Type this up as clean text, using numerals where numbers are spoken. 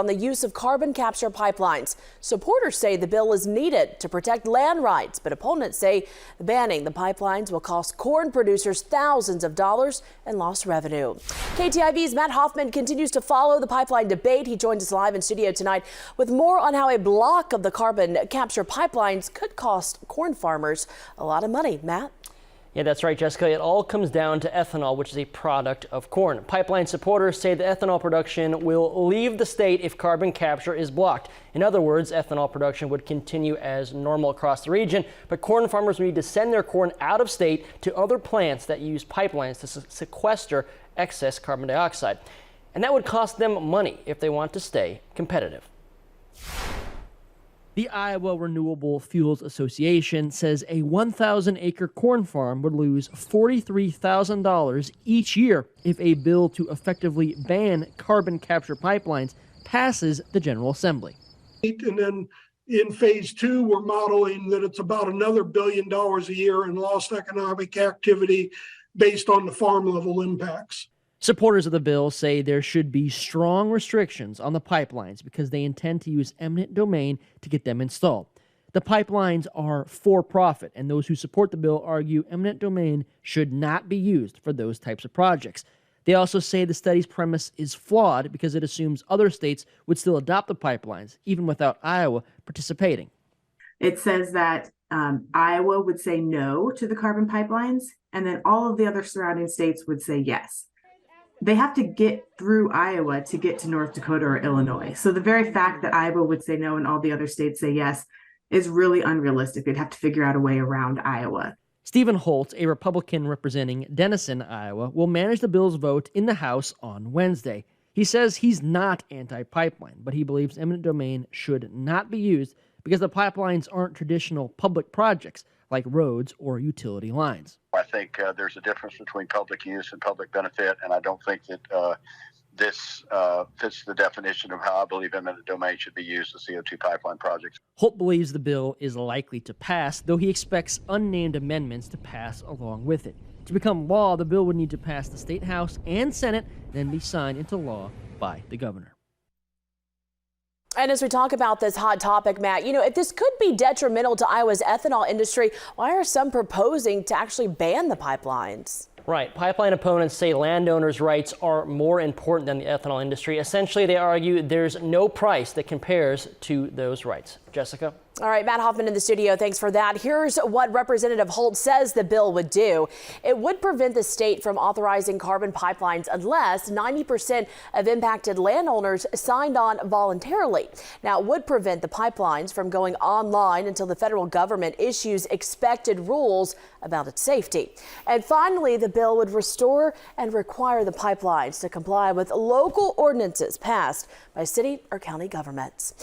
on the use of carbon capture pipelines. Supporters say the bill is needed to protect land rights, but opponents say banning the pipelines will cost corn producers thousands of dollars in lost revenue. KTIV's Matt Hoffman continues to follow the pipeline debate. He joins us live in studio tonight with more on how a block of the carbon capture pipelines could cost corn farmers a lot of money. Matt? Yeah, that's right, Jessica. It all comes down to ethanol, which is a product of corn. Pipeline supporters say the ethanol production will leave the state if carbon capture is blocked. In other words, ethanol production would continue as normal across the region, but corn farmers need to send their corn out of state to other plants that use pipelines to sequester excess carbon dioxide. And that would cost them money if they want to stay competitive. The Iowa Renewable Fuels Association says a 1,000-acre corn farm would lose $43,000 each year if a bill to effectively ban carbon capture pipelines passes the General Assembly. And then in phase two, we're modeling that it's about another $1 billion a year in lost economic activity based on the farm level impacts. Supporters of the bill say there should be strong restrictions on the pipelines because they intend to use eminent domain to get them installed. The pipelines are for profit, and those who support the bill argue eminent domain should not be used for those types of projects. They also say the study's premise is flawed because it assumes other states would still adopt the pipelines, even without Iowa participating. It says that Iowa would say no to the carbon pipelines, and then all of the other surrounding states would say yes. They have to get through Iowa to get to North Dakota or Illinois. So the very fact that Iowa would say no and all the other states say yes is really unrealistic. They'd have to figure out a way around Iowa. Stephen Holt, a Republican representing Denison, Iowa, will manage the bill's vote in the House on Wednesday. He says he's not anti-pipeline, but he believes eminent domain should not be used because the pipelines aren't traditional public projects like roads or utility lines. I think there's a difference between public use and public benefit, and I don't think that this fits the definition of how I believe eminent domain should be used for CO2 pipeline projects. Holt believes the bill is likely to pass, though he expects unnamed amendments to pass along with it. To become law, the bill would need to pass the State House and Senate, then be signed into law by the governor. And as we talk about this hot topic, Matt, if this could be detrimental to Iowa's ethanol industry, why are some proposing to actually ban the pipelines? Right. Pipeline opponents say landowners' rights are more important than the ethanol industry. Essentially, they argue there's no price that compares to those rights. Jessica? All right, Matt Hoffman in the studio. Thanks for that. Here's what Representative Holt says the bill would do. It would prevent the state from authorizing carbon pipelines unless 90% of impacted landowners signed on voluntarily. Now, it would prevent the pipelines from going online until the federal government issues expected rules about its safety. And finally, the bill would restore and require the pipelines to comply with local ordinances passed by city or county governments.